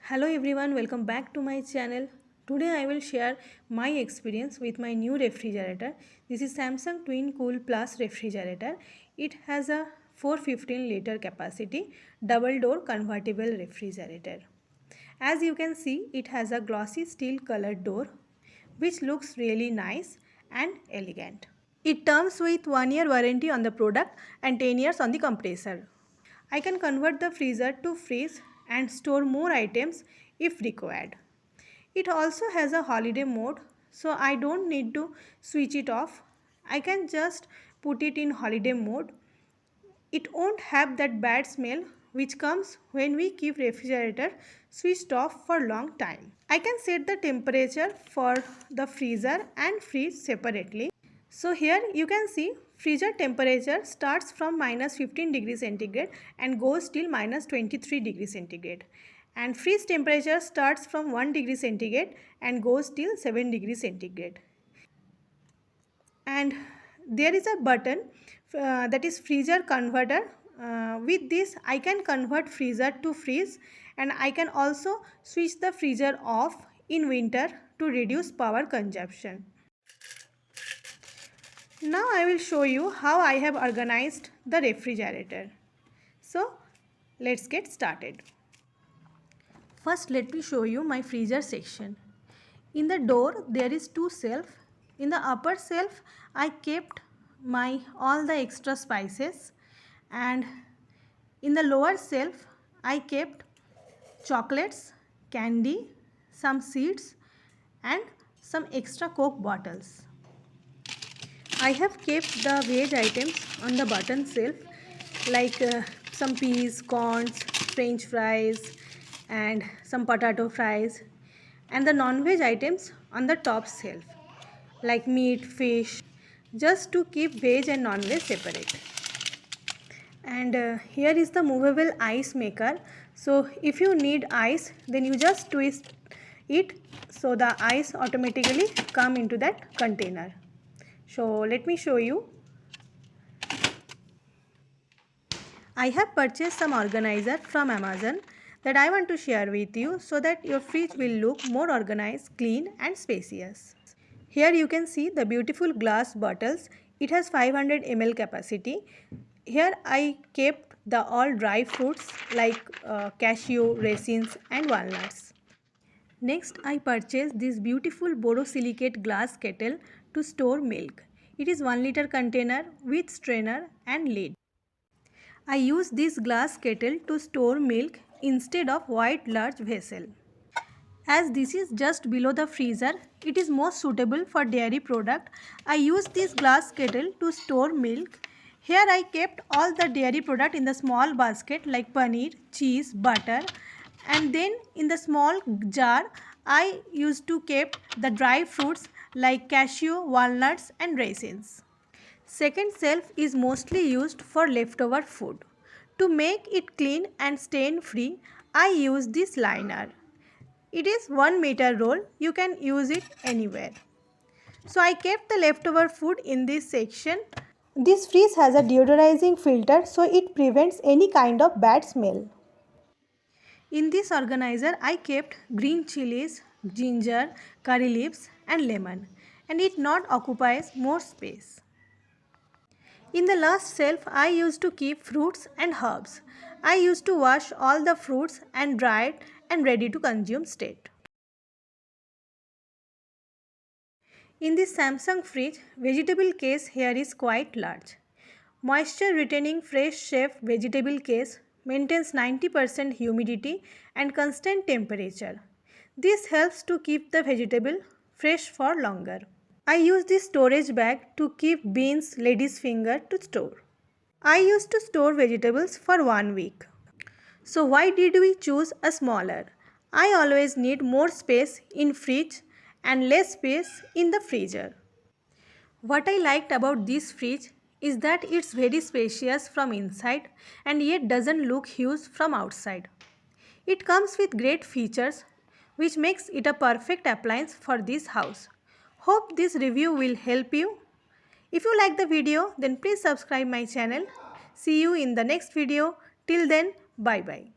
Hello everyone, welcome back to my channel. Today I will share my experience with my new refrigerator. This is Samsung Twin Cool Plus refrigerator. It has a 415 liter capacity double door convertible refrigerator. As you can see, it has a glossy steel colored door which looks really nice and elegant. It comes with 1 year warranty on the product and 10 years on the compressor. I can convert the freezer to freeze and store more items if required. It also has a holiday mode, so I don't need to switch it off. I can just put it in holiday mode. It won't have that bad smell which comes when we keep refrigerator switched off for long time. I can set the temperature for the freezer and fridge separately. So here you can see freezer temperature starts from minus 15 degrees centigrade and goes till minus 23 degrees centigrade. And fridge temperature starts from 1 degree centigrade and goes till 7 degrees centigrade. And there is a button that is freezer converter. With this I can convert freezer to freeze, and I can also switch the freezer off in winter to reduce power consumption. Now I will show you how I have organized the refrigerator. So let's get started. First let me show you my freezer section. In the door there is two shelves. In the upper shelf I kept my all the extra spices, and in the lower shelf I kept chocolates, candy, some seeds and some extra Coke bottles. I have kept the veg items on the bottom shelf like some peas, corns, french fries and some potato fries, and the non-veg items on the top shelf like meat, fish, just to keep veg and non-veg separate. And here is the movable ice maker. So if you need ice, then you just twist it, so the ice automatically come into that container. So let me show you. I have purchased some organizer from Amazon that I want to share with you so that your fridge will look more organized, clean and spacious. Here you can see the beautiful glass bottles. It has 500 ml capacity. Here I kept the all dry fruits like cashew, raisins and walnuts. Next I purchased this beautiful borosilicate glass kettle to store milk. It is 1 liter container with strainer and lid. I use this glass kettle to store milk instead of white large vessel. As this is just below the freezer, it is most suitable for dairy product. I use this glass kettle to store milk. Here I kept all the dairy product in the small basket like paneer, cheese, butter, and then in the small jar I used to keep the dry fruits like cashew, walnuts and raisins. Second shelf is mostly used for leftover food. To make it clean and stain free, I use this liner. It is 1 meter roll. You can use it anywhere. So I kept the leftover food in this section. This freeze has a deodorizing filter, so it prevents any kind of bad smell. In this organizer I kept green chilies, ginger, curry leaves and lemon, and it not occupies more space. In the last shelf, I used to keep fruits and herbs. I used to wash all the fruits and dry it and ready to consume state. In this Samsung fridge, vegetable case here is quite large. Moisture retaining fresh chef vegetable case maintains 90% humidity and constant temperature. This helps to keep the vegetable fresh for longer. I use this storage bag to keep beans, lady's finger to store. I used to store vegetables for 1 week. So why did we choose a smaller? I always need more space in fridge and less space in the freezer. What I liked about this fridge is that it's very spacious from inside and yet doesn't look huge from outside. It comes with great features which makes it a perfect appliance for this house. Hope this review will help you. If you like the video, then please subscribe my channel. See you in the next video. Till then, bye bye.